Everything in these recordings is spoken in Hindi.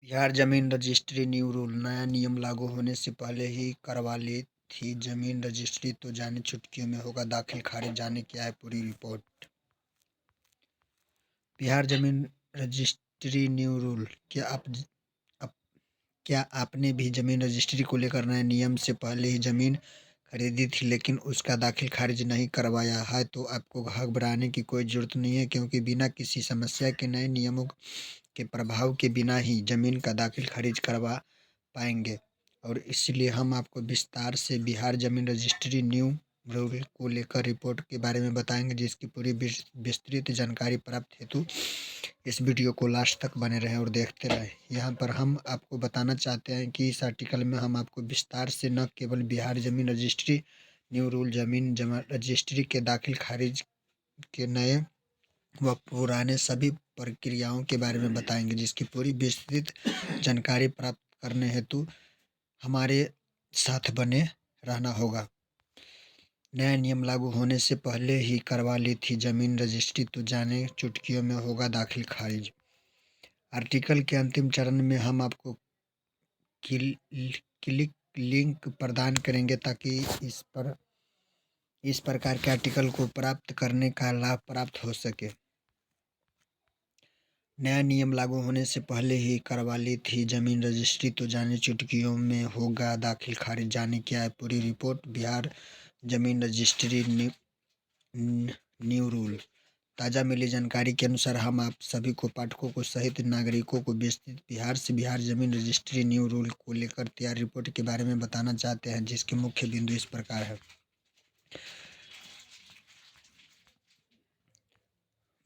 बिहार जमीन रजिस्ट्री न्यू रूल। नया नियम लागू होने से पहले ही करवा ली थी जमीन रजिस्ट्री, तो जाने चुटकियों में होगा दाखिल खारिज। जाने क्या है पूरी रिपोर्ट। बिहार जमीन रजिस्ट्री न्यू रूल। आप क्या आपने भी जमीन रजिस्ट्री को लेकर नए नियम से पहले ही जमीन खरीदी थी लेकिन उसका दाखिल खारिज नहीं करवाया है? तो आपको घबराने की कोई ज़रूरत नहीं है, क्योंकि बिना किसी समस्या के नए नियमों के प्रभाव के बिना ही जमीन का दाखिल खारिज करवा पाएंगे। और इसलिए हम आपको विस्तार से बिहार जमीन रजिस्ट्री न्यू रूल को लेकर रिपोर्ट के बारे में बताएंगे, जिसकी पूरी विस्तृत जानकारी प्राप्त हेतु इस वीडियो को लास्ट तक बने रहें और देखते रहें। यहाँ पर हम आपको बताना चाहते हैं कि इस आर्टिकल में हम आपको विस्तार से न केवल बिहार जमीन रजिस्ट्री न्यू रूल, जमीन जमा रजिस्ट्री के दाखिल खारिज के नए व पुराने सभी प्रक्रियाओं के बारे में बताएंगे, जिसकी पूरी विस्तृत जानकारी प्राप्त करने हेतु हमारे साथ बने रहना होगा। नया नियम लागू होने से पहले ही करवा ली थी जमीन रजिस्ट्री, तो जाने चुटकियों में होगा दाखिल खारिज। आर्टिकल के अंतिम चरण में हम आपको क्लिक लिंक प्रदान करेंगे ताकि इस प्रकार के आर्टिकल को प्राप्त करने का लाभ प्राप्त हो सके। नया नियम लागू होने से पहले ही करवा ली थी जमीन रजिस्ट्री, तो जाने चुटकियों में होगा दाखिल खारिज। जाने क्या है पूरी रिपोर्ट। बिहार जमीन रजिस्ट्री न्यू रूल। ताज़ा मिली जानकारी के अनुसार हम आप सभी को, पाठकों को सहित नागरिकों को विस्तृत बिहार जमीन रजिस्ट्री न्यू रूल को लेकर तैयार रिपोर्ट के बारे में बताना चाहते हैं, जिसके मुख्य बिंदु इस प्रकार है।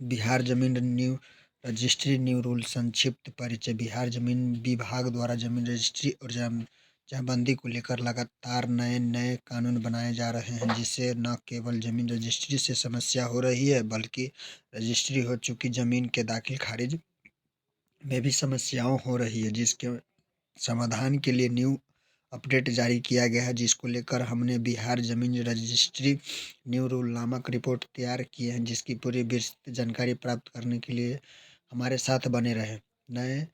बिहार जमीन न्यू रजिस्ट्री न्यू रूल संक्षिप्त परिचय। बिहार जमीन विभाग द्वारा जमीन रजिस्ट्री और जमाबंदी को लेकर लगातार नए कानून बनाए जा रहे हैं, जिससे न केवल जमीन रजिस्ट्री से समस्या हो रही है, बल्कि रजिस्ट्री हो चुकी जमीन के दाखिल खारिज में भी समस्याओं हो रही है, जिसके समाधान के लिए न्यू अपडेट जारी किया गया है, जिसको लेकर हमने बिहार जमीन रजिस्ट्री न्यू रूल नामक रिपोर्ट तैयार की है, जिसकी पूरी विस्तृत जानकारी प्राप्त करने के लिए हमारे साथ बने रहे। नए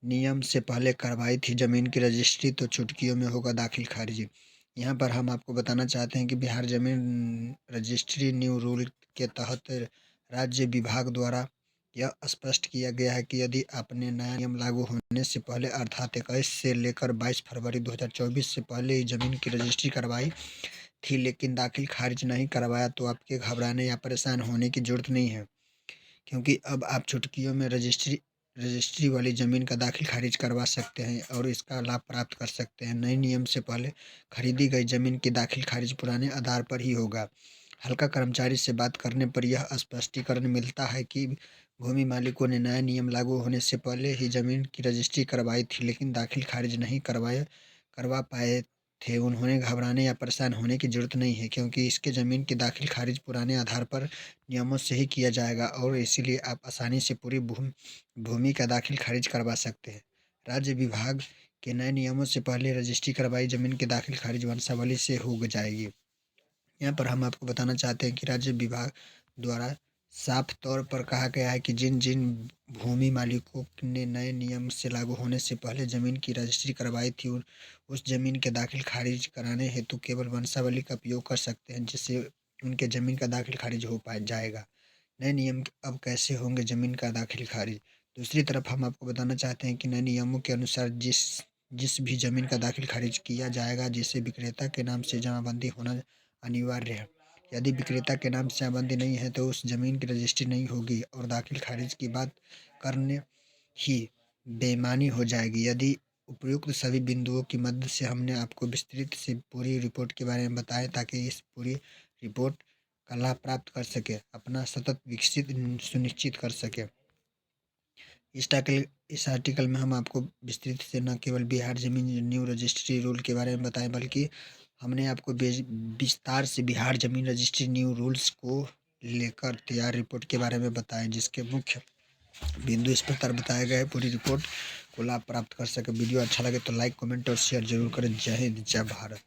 नियम से पहले करवाई थी जमीन की रजिस्ट्री, तो चुटकियों में होगा दाखिल खारिज। यहाँ पर हम आपको बताना चाहते हैं कि बिहार जमीन रजिस्ट्री न्यू रूल के तहत राज्य विभाग द्वारा यह स्पष्ट किया गया है कि यदि आपने नया नियम लागू होने से पहले अर्थात 21 से लेकर 22 फरवरी 2024 से पहले ही जमीन की रजिस्ट्री करवाई थी लेकिन दाखिल खारिज नहीं करवाया, तो आपके घबराने या परेशान होने की जरूरत नहीं है, क्योंकि अब आप चुटकियों में रजिस्ट्री वाली ज़मीन का दाखिल खारिज करवा सकते हैं और इसका लाभ प्राप्त कर सकते हैं। नए नियम से पहले खरीदी गई ज़मीन की दाखिल खारिज पुराने आधार पर ही होगा। हल्का कर्मचारी से बात करने पर यह स्पष्टीकरण मिलता है कि भूमि मालिकों ने नया नियम लागू होने से पहले ही ज़मीन की रजिस्ट्री करवाई थी लेकिन दाखिल खारिज नहीं करवा पाए थे। उन्होंने घबराने या परेशान होने की ज़रूरत नहीं है, क्योंकि इसके ज़मीन की दाखिल खारिज पुराने आधार पर नियमों से ही किया जाएगा और इसीलिए आप आसानी से पूरी भूमि का दाखिल खारिज करवा सकते हैं। राज्य विभाग के नए नियमों से पहले रजिस्ट्री करवाई जमीन की दाखिल खारिज वंशावली से हो जाएगी। यहाँ पर हम आपको बताना चाहते हैं कि राज्य विभाग द्वारा साफ तौर पर कहा गया है कि जिन जिन भूमि मालिकों ने नए नियम से लागू होने से पहले ज़मीन की रजिस्ट्री करवाई थी उस ज़मीन के दाखिल खारिज कराने हेतु केवल वंशावली का उपयोग कर सकते हैं, जिससे उनके ज़मीन का दाखिल खारिज हो जाएगा। नए नियम अब कैसे होंगे ज़मीन का दाखिल खारिज। दूसरी तरफ हम आपको बताना चाहते हैं कि नए नियमों के अनुसार जिस भी ज़मीन का दाखिल खारिज किया जाएगा, जिसे विक्रेता के नाम से जमाबंदी होना अनिवार्य है। यदि विक्रेता के नाम से जमाबंदी नहीं है तो उस जमीन की रजिस्ट्री नहीं होगी और दाखिल खारिज की बात करने ही बेईमानी हो जाएगी। यदि उपयुक्त सभी बिंदुओं की मदद से हमने आपको विस्तृत से पूरी रिपोर्ट के बारे में बताया ताकि इस पूरी रिपोर्ट का लाभ प्राप्त कर सके, अपना सतत विकसित सुनिश्चित कर सके। इस आर्टिकल में हम आपको विस्तृत से न केवल बिहार जमीन न्यू रजिस्ट्री रूल के बारे में बताएं, बल्कि हमने आपको विस्तार से बिहार जमीन रजिस्ट्री न्यू रूल्स को लेकर तैयार रिपोर्ट के बारे में बताएं, जिसके मुख्य बिंदु इस प्रकार बताए गए। पूरी रिपोर्ट को लाभ प्राप्त कर सके। वीडियो अच्छा लगे तो लाइक, कमेंट और शेयर जरूर करें। जय हिंद, जय भारत।